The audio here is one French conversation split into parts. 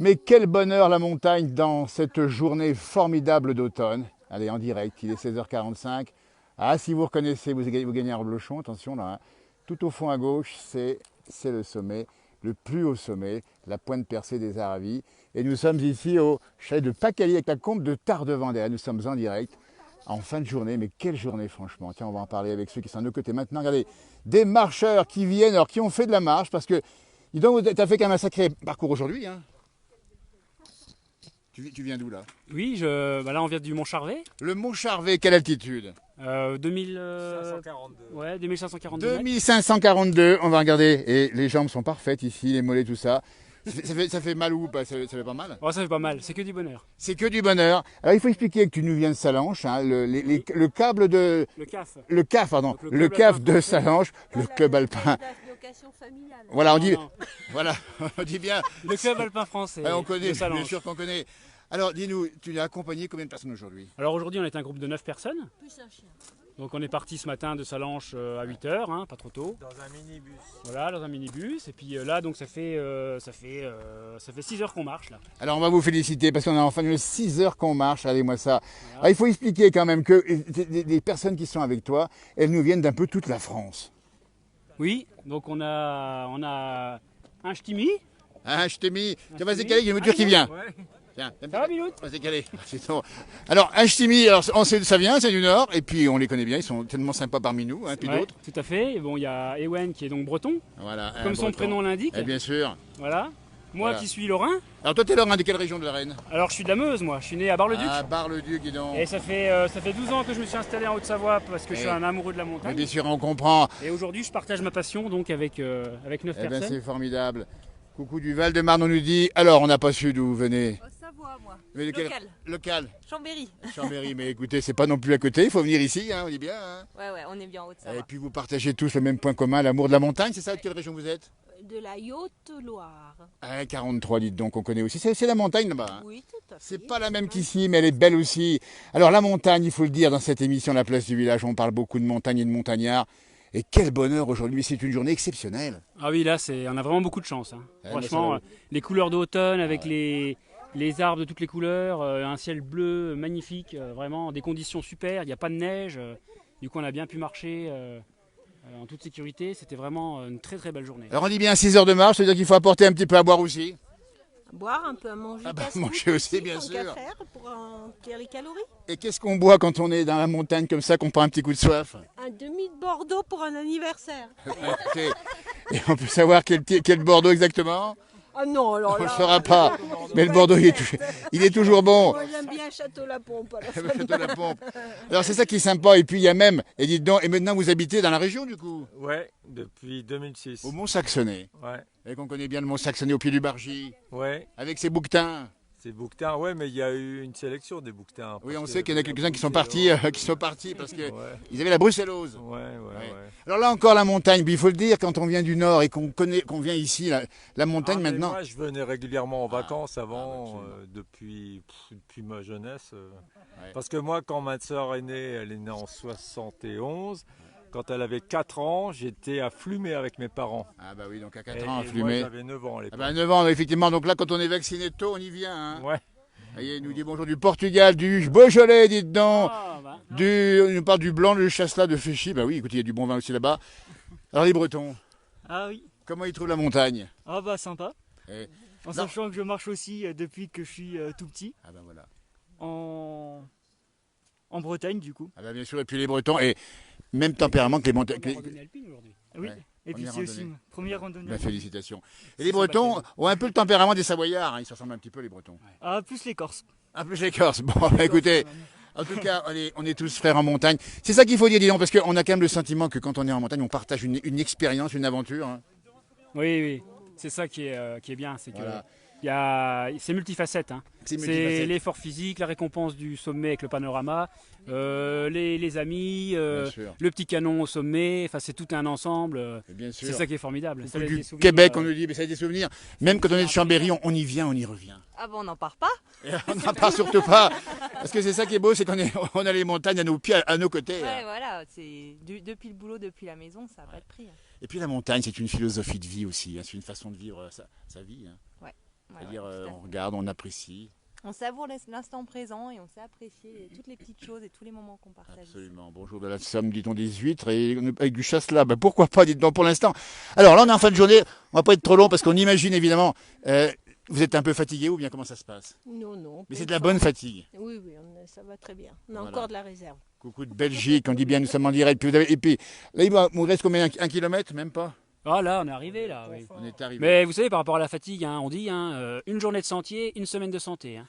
Mais quel bonheur la montagne dans cette journée formidable d'automne. Allez, en direct, il est 16h45. Ah, si vous reconnaissez, vous gagnez un reblochon, attention là. Hein. Tout au fond à gauche, c'est le sommet, le plus haut sommet, la pointe percée des Aravis. Et nous sommes ici au chalet de Pacali avec la combe de Tardevendée. Nous sommes en direct, en fin de journée, mais quelle journée franchement. Tiens, on va en parler avec ceux qui sont à nos côtés maintenant. Regardez, des marcheurs qui viennent, alors qui ont fait de la marche, parce que, dis donc, tu as fait quand même un sacré parcours aujourd'hui, hein. Tu viens d'où là? Oui, là on vient du Mont Charvet. Le Mont Charvet, quelle altitude? 2542. Ouais, 2542 mètres. 2542, on va regarder. Et les jambes sont parfaites ici, les mollets, tout ça. Ça fait mal ou pas? Ça fait pas mal? Oh, ça fait pas mal, c'est que du bonheur. C'est que du bonheur. Alors il faut expliquer que tu nous viens de Salanches, hein, le câble de... Le CAF. Le CAF, pardon. Le CAF de Salanches, le club alpin. Voilà, on dit... Voilà, on dit bien... Le club alpin français. Ouais, on connaît, bien sûr qu'on connaît. Alors dis-nous, tu as accompagné combien de personnes aujourd'hui? Alors aujourd'hui on est un groupe de 9 personnes. Plus un chien. Donc on est parti ce matin de Salanches à 8h, hein, pas trop tôt. Dans un minibus. Voilà, dans un minibus. Et puis là, donc ça fait 6 heures qu'on marche là. Alors on va vous féliciter parce qu'on a enfin 6 heures qu'on marche, regardez-moi ça. Voilà. Alors, il faut expliquer quand même que les personnes qui sont avec toi, elles nous viennent d'un peu toute la France. Oui, donc on a un ch'timi. Un ch'timi. Tu vas décaler, il y a une voiture qui vient. Ouais. Tiens, ça va, Bilout? C'est calé. Alors, un ch'timi, on sait d'où ça vient, c'est du Nord, et puis on les connaît bien, ils sont tellement sympas parmi nous, hein, puis ouais, d'autres. Tout à fait. Et bon, il y a Ewen qui est donc breton, voilà, comme son prénom l'indique. Bien sûr. Voilà. Moi qui suis lorrain. Alors toi, t'es lorrain de quelle région de la Rennes? Alors je suis de la Meuse, moi. Je suis né à Bar-le-Duc. Ah, Bar-le-Duc, dis donc. Et ça fait 12 ans que je me suis installé en Haute-Savoie parce que je suis un amoureux de la montagne. Mais bien sûr, on comprend. Et aujourd'hui, je partage ma passion donc avec 9 personnes. Ben, c'est formidable. Coucou du Val-de-Marne, on nous dit. Alors, on n'a pas su d'où vous venez. Savoie, moi. Mais local. Chambéry. Chambéry, mais écoutez, c'est pas non plus à côté, il faut venir ici, hein, on dit bien. Hein. Ouais, on est bien en Haute-Savoie. Et puis vous partagez tous le même point commun, l'amour de la montagne, c'est ça? De quelle région vous êtes? De la Haute-Loire. Ah, 43, dites donc, on connaît aussi. C'est la montagne là-bas. Hein. Oui, tout à fait. C'est pas la même qu'ici, mais elle est belle aussi. Alors la montagne, il faut le dire, dans cette émission La Place du Village, on parle beaucoup de montagne et de montagnards. Et quel bonheur aujourd'hui, c'est une journée exceptionnelle. Ah oui, là, on a vraiment beaucoup de chance. Hein. Franchement, les couleurs d'automne avec les arbres de toutes les couleurs, un ciel bleu magnifique, vraiment des conditions super, il n'y a pas de neige. Du coup, on a bien pu marcher en toute sécurité. C'était vraiment une très très belle journée. Alors on dit bien 6 heures de marche, c'est-à-dire qu'il faut apporter un petit peu à boire aussi. Boire un peu, à manger. Manger aussi, bien sûr. Faire pour remplir les calories. Et qu'est-ce qu'on boit quand on est dans la montagne comme ça, qu'on prend un petit coup de soif? Un demi de Bordeaux pour un anniversaire. Et on peut savoir quel Bordeaux exactement? Ah non, alors on ne là, le saura pas. Mais le Bordeaux, il est toujours bon. Moi, j'aime bien Château-la-Pompe. Château-la-Pompe. Alors, c'est ça qui est sympa. Et puis, il y a même, et dites donc, et maintenant, vous habitez dans la région, du coup? Ouais, depuis 2006. Au Mont-Saxonais. Ouais. Et qu'on connaît bien le Mont-Saxonais au pied du Bargy. Ouais. Avec ses bouquetins. Ces bouquetins, ouais, mais il y a eu une sélection des bouquetins. Oui, on sait qu'il y en a quelques-uns qui sont partis parce qu'ils avaient la brucellose. Ouais. Alors là encore la montagne, il faut le dire, quand on vient du Nord et qu'on vient ici, la montagne maintenant. Moi, je venais régulièrement en vacances avant, depuis ma jeunesse. Parce que moi, quand ma sœur est née, elle est née en 71. Quand elle avait 4 ans, j'étais à Flumet avec mes parents. Ah bah oui, donc à 4 ans à Flumet. Moi, j'avais 9 ans à l'époque. Ah bah 9 ans, effectivement. Donc là, quand on est vacciné tôt, on y vient. Hein. Ouais. Il nous dit bonjour du Portugal, du Beaujolais, dites donc. On nous parle du blanc, de Chasselas, de Féchy. Bah oui, écoutez, il y a du bon vin aussi là-bas. Alors les Bretons. Ah oui. Comment ils trouvent la montagne? Ah bah sympa. En sachant que je marche aussi depuis que je suis tout petit. Ah bah voilà. En Bretagne du coup. Ah bah bien sûr, et puis les Bretons, et même tempérament que les Montagnes. Oui. Ouais, et puis c'est aussi une première randonnée. Bah, félicitations. Et les Bretons ont un peu le tempérament des Savoyards, hein. Ils se ressemblent un petit peu les Bretons. Ouais. Ah, plus les Corses. Ah, plus les Corses. Bon, écoutez, en tout cas, on est tous frères en montagne. C'est ça qu'il faut dire, dis donc, parce qu'on a quand même le sentiment que quand on est en montagne, on partage une expérience, une aventure. Hein. Oui, c'est ça qui est bien, c'est que voilà. c'est multifacette. Hein. C'est l'effort physique, la récompense du sommet avec le panorama, les amis, le petit canon au sommet, enfin c'est tout un ensemble. C'est ça qui est formidable. Ça du Québec, on nous dit, mais ça a des souvenirs. Même quand on est de Chambéry, on y vient, on y revient. Ah bon, on n'en part pas? On n'en part surtout pas. Parce que c'est ça qui est beau, c'est qu'on a les montagnes à nos pieds, à nos côtés. Ouais, voilà, depuis le boulot, depuis la maison, ça n'a pas de prix. Et puis la montagne, c'est une philosophie de vie aussi. Hein. C'est une façon de vivre sa vie. Hein. Ouais. C'est-à-dire, tout à fait. on regarde, on apprécie. On savoure l'instant présent et on sait apprécier toutes les petites choses et tous les moments qu'on partage. Absolument. Bonjour de la Somme, dit-on des huîtres et avec du chasse-là. Ben, pourquoi pas, dites-donc pour l'instant. Alors là, on est en fin de journée. On va pas être trop long parce qu'on imagine évidemment. Vous êtes un peu fatigué ou bien comment ça se passe? Non, non. Mais c'est de la bonne fatigue. Oui, oui, ça va très bien. On a Voilà. encore de la réserve. Coucou de Belgique, on dit bien, nous sommes en direct. Et puis là, il vous reste combien? Un kilomètre? Même pas? Ah là, on est arrivé là. Oui. On est arrivé. Mais vous savez, par rapport à la fatigue, hein, on dit une journée de sentier, une semaine de santé. Hein.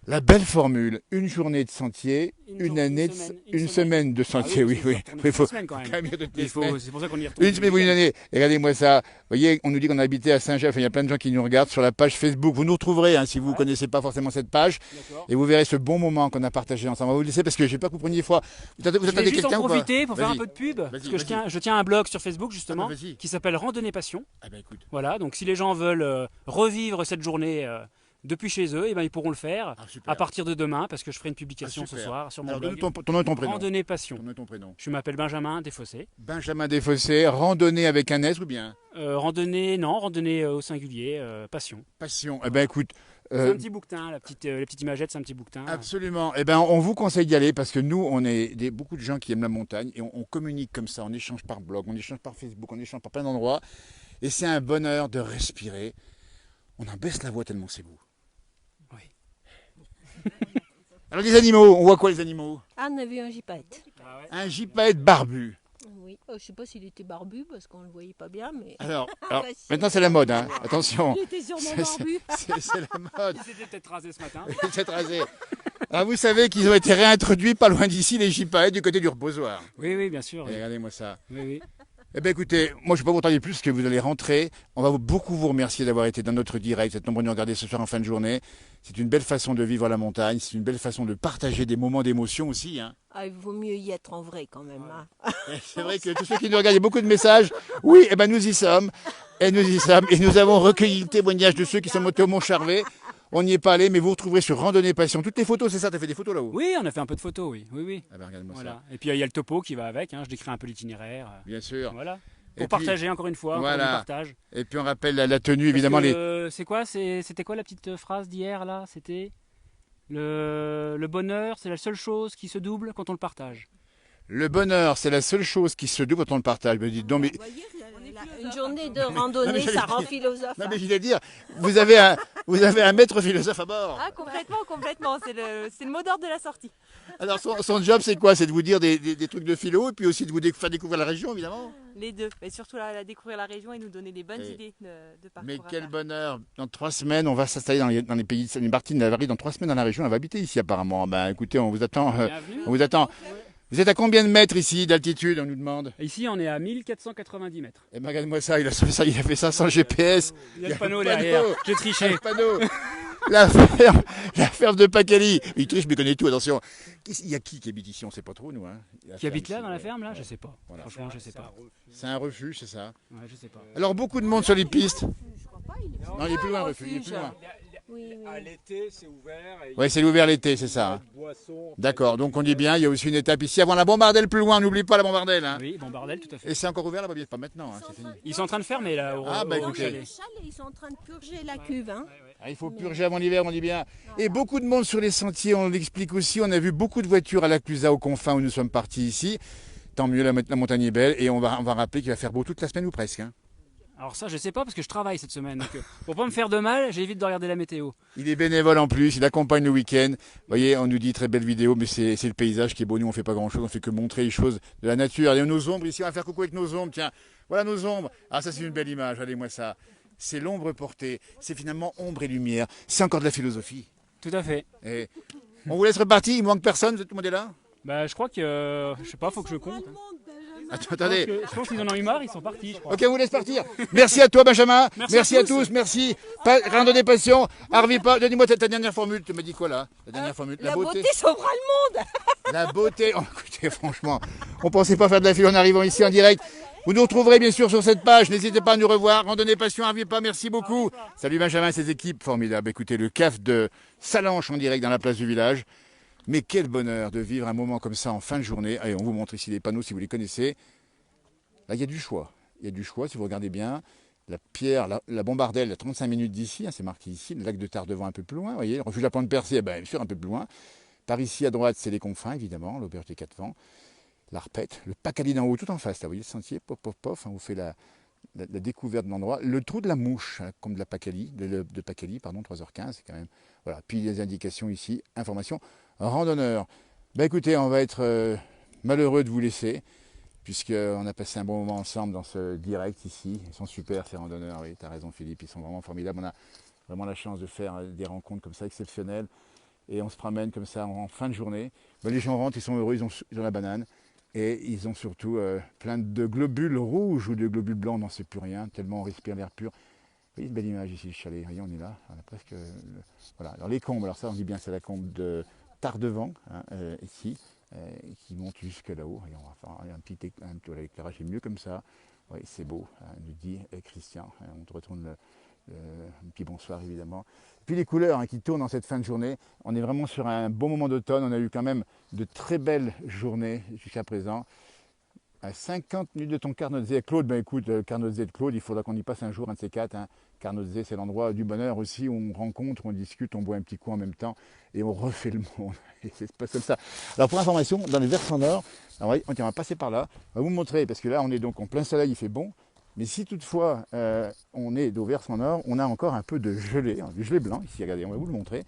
La belle formule, une journée de sentier, une semaine de sentier, oui. Il faut quand même. quand même toutes les semaines. C'est pour ça qu'on y retourne. Une semaine ou une année. Et regardez-moi ça. Vous voyez, on nous dit qu'on a habité à Saint-Jeff. Il y a plein de gens qui nous regardent sur la page Facebook. Vous nous retrouverez hein, si vous ne connaissez pas forcément cette page. Et vous verrez ce bon moment qu'on a partagé ensemble. On va vous laisser parce que je n'ai pas que vous preniez fois. Vous Je vais attendez juste en quelqu'un ou pas? profiter pour faire un Vas-y. peu de pub. Parce que vas-y. je tiens un blog sur Facebook justement Ah bah vas-y. qui s'appelle Randonnée Passion. Ah ben écoute. Voilà, donc si les gens veulent revivre cette journée depuis chez eux, eh ben, ils pourront le faire Ah, super. à partir de demain parce que je ferai une publication Ah, ce super. soir sur mon Alors blog. donne ton nom et ton prénom. Randonnée Passion. Ton nom et ton prénom. Je m'appelle Benjamin Desfossés. Benjamin Desfossés, randonnée avec un S ou bien? Randonnée au singulier, Passion. Passion. Eh ben écoute. C'est un petit bouquetin, la petite imagette, c'est un petit bouquetin. Absolument. Eh ben, on vous conseille d'y aller parce que nous, on est beaucoup de gens qui aiment la montagne et on communique comme ça, on échange par blog, on échange par Facebook, on échange par plein d'endroits. Et c'est un bonheur de respirer. On en baisse la voix tellement c'est beau. Oui. Alors les animaux, on voit quoi les animaux? Ah, on a vu un gypaète. Un gypaète barbu. Oui. Je ne sais pas s'il était barbu parce qu'on ne le voyait pas bien, mais. Alors bah, si. maintenant c'est la mode, hein. Attention. Il était sûrement C'est- barbu. C'est la mode. Il s'était peut-être rasé ce matin. C'est rasé. Alors vous savez qu'ils ont été réintroduits pas loin d'ici, les gypaètes, du côté du reposoir. Oui, bien sûr. Et regardez-moi ça. Oui. Eh bien écoutez, moi je ne vais pas vous tarder plus parce que vous allez rentrer. On va beaucoup vous remercier d'avoir été dans notre direct, cette nombreux de nous regarder ce soir en fin de journée. C'est une belle façon de vivre à la montagne, c'est une belle façon de partager des moments d'émotion aussi. Hein. Ah, il vaut mieux y être en vrai quand même. Hein. Et c'est vrai que tous ceux qui nous regardent, il y a beaucoup de messages. Oui, eh ben nous y sommes. Et nous y sommes. Et nous avons recueilli le témoignage de ceux qui sont montés au Mont Charvet. On n'y est pas allé, mais vous retrouverez sur Randonnée Passion. Toutes les photos, c'est ça? Tu as fait des photos là-haut? Oui, on a fait un peu de photos, oui. Ah ben regarde-moi Voilà. Et puis il y a le topo qui va avec, hein, je décris un peu l'itinéraire. ça. Bien sûr. Voilà. Et Pour puis- partager encore une fois, Voilà. encore du partage. Et puis on rappelle la tenue, évidemment. C'est quoi C'était quoi la petite phrase d'hier là? C'était le bonheur, c'est la seule chose qui se double quand on le partage. Le bonheur, c'est la seule chose qui se double quand on le partage. Me dites donc, mais... Vous voyez, une journée de randonnée, ça rend philosophe. Non mais je voulais dire, vous avez un maître philosophe à bord. Ah, complètement. C'est le mot d'ordre de la sortie. Alors son job c'est quoi? C'est de vous dire des trucs de philo et puis aussi de vous faire découvrir la région évidemment. Les deux. Mais surtout découvrir la région et nous donner des bonnes idées de parcours. Mais à quel faire. bonheur! Dans 3 semaines, on va s'installer dans les pays de Martine Navarie. Dans 3 semaines dans la région, on va habiter ici apparemment. Ben écoutez, on vous attend. Bienvenue. On vous attend. Vous êtes à combien de mètres ici d'altitude? On nous demande. Ici, on est à 1490 mètres. Eh ben regarde-moi ça, il a fait ça sans GPS. Il y a le panneau le derrière. panneau. J'ai triché. Le panneau. La ferme de Pacali. Il triche, mais il connaît tout, attention. Il y a qui habite ici? On ne sait pas trop, nous. Hein. Qui habite là dans la ferme là? Je sais pas. Voilà. Franchement, je sais pas. C'est un refuge, c'est ça. Ouais, je sais pas. Alors, beaucoup de monde sur les pistes. Je crois pas, il est... Non, il est plus loin, le refuge. Il est plus loin. Oui, oui. À l'été, c'est ouvert. Oui, c'est ouvert l'été, c'est ça. Hein. Boisson. D'accord, donc on dit bien, il y a aussi une étape ici avant la Bombardelle plus loin, n'oublie pas la Bombardelle. Hein. Oui, bon bordel, tout à fait. Et c'est encore ouvert là-bas, pas maintenant, hein, c'est fini. Ils sont en train de fermer là. Ah, bah, au écoutez. chalet. Le chalet, ils sont en train de purger la cuve. Hein. Ah, il faut purger avant l'hiver, on dit bien. Et beaucoup de monde sur les sentiers, on l'explique aussi. On a vu beaucoup de voitures à la Clusaz, aux confins où nous sommes partis ici. Tant mieux, la montagne est belle. Et on va rappeler qu'il va faire beau toute la semaine ou presque. Hein. Alors ça, je sais pas parce que je travaille cette semaine. Donc, pour pas me faire de mal, j'évite de regarder la météo. Il est bénévole en plus, il accompagne le week-end. Vous voyez, on nous dit très belle vidéo, mais c'est le paysage qui est beau. Nous, on fait pas grand-chose, on fait que montrer les choses de la nature. Et nos ombres ici, on va faire coucou avec nos ombres. Tiens, voilà nos ombres. Ah, ça, c'est une belle image. Regardez-moi ça. C'est l'ombre portée. C'est finalement ombre et lumière. C'est encore de la philosophie. Tout à fait. Et on vous laisse repartir. Il manque personne. Tout le monde est là. Bah, je crois que, je sais pas, faut que je compte. Attendez. Je pense qu'ils en ont eu marre, ils sont partis, je crois. Ok, on vous laisse partir. Merci à toi, Benjamin. Merci à à tous. tous. Merci. Randonnée passion. Harvey, donne-moi ta dernière formule. Tu m'as dit quoi là? La dernière formule. La beauté sauvera le monde. La beauté. Oh, écoutez, franchement, on pensait pas faire de la file en arrivant ici en direct. Vous nous retrouverez bien sûr sur cette page. N'hésitez pas à nous revoir. Randonnée passion, Harvey pas. Merci beaucoup. Salut Benjamin et ses équipes. Formidable. Écoutez, le CAF de Salanches en direct dans la place du village. Mais quel bonheur de vivre un moment comme ça en fin de journée. Allez, on vous montre ici les panneaux si vous les connaissez. Là, il y a du choix. Il y a du choix si vous regardez bien. la pierre, la Bombardelle, à 35 minutes d'ici, hein, c'est marqué ici, le lac de Tardevant un peu plus loin, vous voyez, le refuge de la Plante Percée, bien sûr, un peu plus loin. Par ici, à droite, c'est les confins, évidemment, l'auberge des Quatre Vents, l'Arpette, le Pacali d'en haut, tout en face, là, vous voyez le sentier, pof, pof, pof, hein, on vous fait la découverte de l'endroit. Le trou de la Mouche, hein, comme de Pacali, de Pacali, pardon, 3h15, c'est quand même, voilà. Puis les indications ici, information, randonneur. Ben écoutez, on va être malheureux de vous laisser, puisqu'on a passé un bon moment ensemble dans ce direct ici. Ils sont super ces randonneurs, oui, tu as raison Philippe, ils sont vraiment formidables. On a vraiment la chance de faire des rencontres comme ça exceptionnelles. Et on se promène comme ça en fin de journée. Ben, les gens rentrent, ils sont heureux, ils ont la banane. Et ils ont surtout plein de globules rouges ou de globules blancs, on n'en sait plus rien, tellement on respire l'air pur. Vous voyez une belle image ici, le chalet, voyez, on est là, on a presque... voilà, alors les combes, alors ça on dit bien, c'est la combe de Tardevant, hein, ici, qui monte jusque là-haut. Et on va faire un petit voilà, l'éclairage est mieux comme ça. Oui, c'est beau, hein, nous dit Christian. On te retourne un petit bonsoir évidemment. Puis les couleurs hein, qui tournent en cette fin de journée. On est vraiment sur un bon moment d'automne. On a eu quand même de très belles journées jusqu'à présent. À 50 minutes de ton Carnotzé. Claude, ben écoute, le Carnotzé de Claude, il faudra qu'on y passe un jour, un de ces quatre. Hein. Carnotzé, c'est l'endroit du bonheur aussi où on rencontre, on discute, on boit un petit coup en même temps et on refait le monde. Et c'est pas comme ça. Alors pour information, dans les versants nord, alors, on va passer par là. On va vous montrer, parce que là on est donc en plein soleil, il fait bon. Mais si toutefois on est au versant nord, on a encore un peu de gelée, hein, du gelé blanc ici, regardez, on va vous le montrer.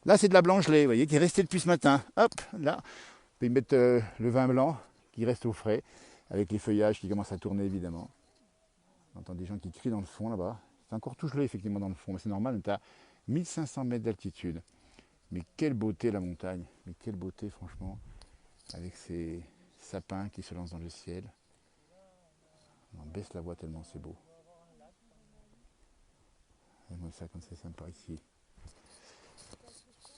Là c'est de la blanche gelée, vous voyez, qui est restée depuis ce matin. Hop, là, on peut y mettre le vin blanc qui reste au frais, avec les feuillages qui commencent à tourner évidemment. On entend des gens qui crient dans le fond là-bas. C'est encore tout gelé effectivement dans le fond, mais c'est normal, on est à 1500 mètres d'altitude. Mais quelle beauté la montagne, mais quelle beauté franchement, avec ces sapins qui se lancent dans le ciel. On baisse la voix tellement c'est beau. Moi ça comme c'est sympa ici.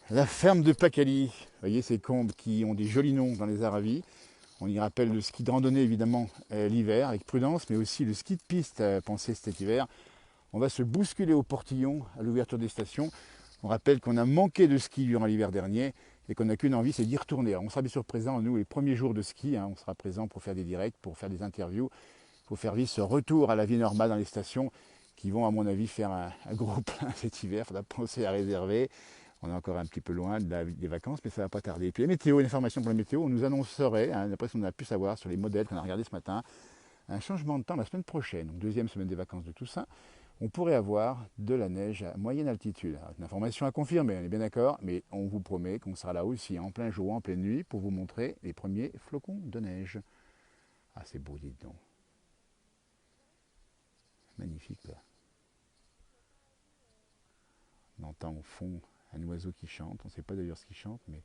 La ferme de Pacali, vous voyez ces combes qui ont des jolis noms dans les Aravis. On y rappelle le ski de randonnée évidemment l'hiver avec prudence, mais aussi le ski de piste pensé cet hiver. On va se bousculer au portillon à l'ouverture des stations. On rappelle qu'on a manqué de ski durant l'hiver dernier et qu'on n'a qu'une envie, c'est d'y retourner. Alors, on sera bien sûr présent, nous, les premiers jours de ski, hein, on sera présent pour faire des directs, pour faire des interviews, pour faire vivre ce retour à la vie normale dans les stations qui vont, à mon avis, faire un gros plein cet hiver. Il faudra penser à réserver. On est encore un petit peu loin des vacances, mais ça ne va pas tarder. Et puis la météo, une information pour la météo, on nous annoncerait, hein, d'après ce qu'on a pu savoir sur les modèles qu'on a regardés ce matin, un changement de temps la semaine prochaine, donc deuxième semaine des vacances de Toussaint. On pourrait avoir de la neige à moyenne altitude. Alors, une information à confirmer, on est bien d'accord, mais on vous promet qu'on sera là aussi en plein jour, en pleine nuit, pour vous montrer les premiers flocons de neige. Ah, c'est beau, dites donc. Magnifique, là. On entend au fond un oiseau qui chante, on ne sait pas d'ailleurs ce qu'il chante, mais...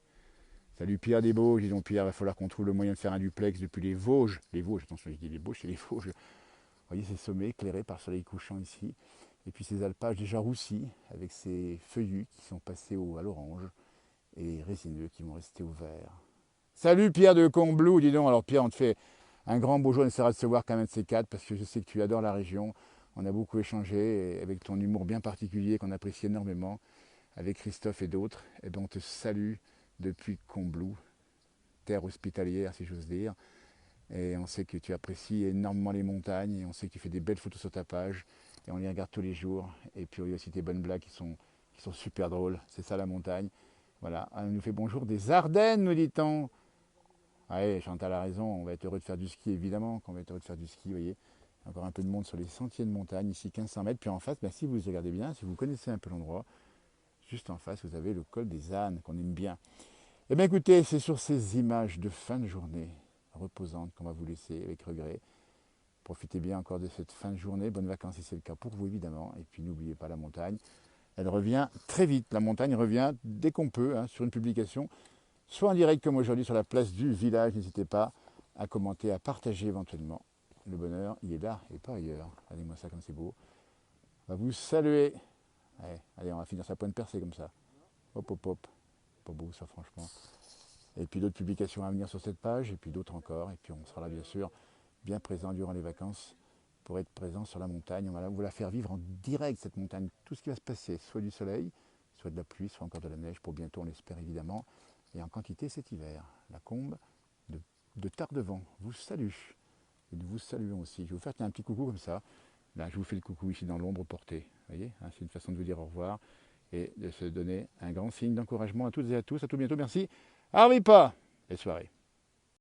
Salut Pierre des Bauges, dis donc Pierre, il va falloir qu'on trouve le moyen de faire un duplex depuis les Vosges. Les Vosges, attention, je dis les Bauges, c'est les Vosges. Vous voyez ces sommets éclairés par le soleil couchant ici. Et puis ces alpages déjà roussis, avec ces feuillus qui sont passés à l'orange, et les résineux qui vont rester au vert. Salut Pierre de Combloux, dis donc. Alors Pierre, on te fait un grand bonjour, on essaiera de se voir quand même de ces quatre, parce que je sais que tu adores la région. On a beaucoup échangé, et avec ton humour bien particulier qu'on apprécie énormément, avec Christophe et d'autres. Et bien on te salue depuis Combloux, terre hospitalière si j'ose dire. Et on sait que tu apprécies énormément les montagnes, et on sait que tu fais des belles photos sur ta page, et on les regarde tous les jours. Et puis il y a aussi tes bonnes blagues qui sont super drôles, c'est ça la montagne. Voilà, elle nous fait bonjour des Ardennes, nous dit-on. Ouais, Chantal a raison, on va être heureux de faire du ski, évidemment, qu'on va être heureux de faire du ski, vous voyez. Encore un peu de monde sur les sentiers de montagne, ici 1500 mètres, puis en face, ben, si vous regardez bien, si vous connaissez un peu l'endroit, juste en face, vous avez le col des ânes, qu'on aime bien. Eh bien écoutez, c'est sur ces images de fin de journée reposante qu'on va vous laisser avec regret. Profitez bien encore de cette fin de journée, bonnes vacances si c'est le cas pour vous évidemment, et puis n'oubliez pas la montagne. Elle revient très vite, la montagne revient dès qu'on peut, hein, sur une publication, soit en direct comme aujourd'hui sur la place du village, n'hésitez pas à commenter, à partager éventuellement. Le bonheur, il est là et pas ailleurs. Regardez-moi ça comme c'est beau. On va vous saluer. Allez, on va finir sa pointe percée comme ça. Hop, hop, hop. Pas beau ça franchement. Et puis d'autres publications à venir sur cette page, et puis d'autres encore. Et puis on sera là bien sûr, bien présent durant les vacances, pour être présent sur la montagne. On va vous la faire vivre en direct cette montagne. Tout ce qui va se passer, soit du soleil, soit de la pluie, soit encore de la neige, pour bientôt on l'espère évidemment. Et en quantité cet hiver. La combe de Tardevant vous salue. Et nous vous saluons aussi. Je vais vous faire un petit coucou comme ça. ben, je vous fais le coucou ici dans l'ombre portée. Vous voyez, hein, c'est une façon de vous dire au revoir et de se donner un grand signe d'encouragement à toutes et à tous. À tout bientôt. Merci. Harvey pas. Belle soirée.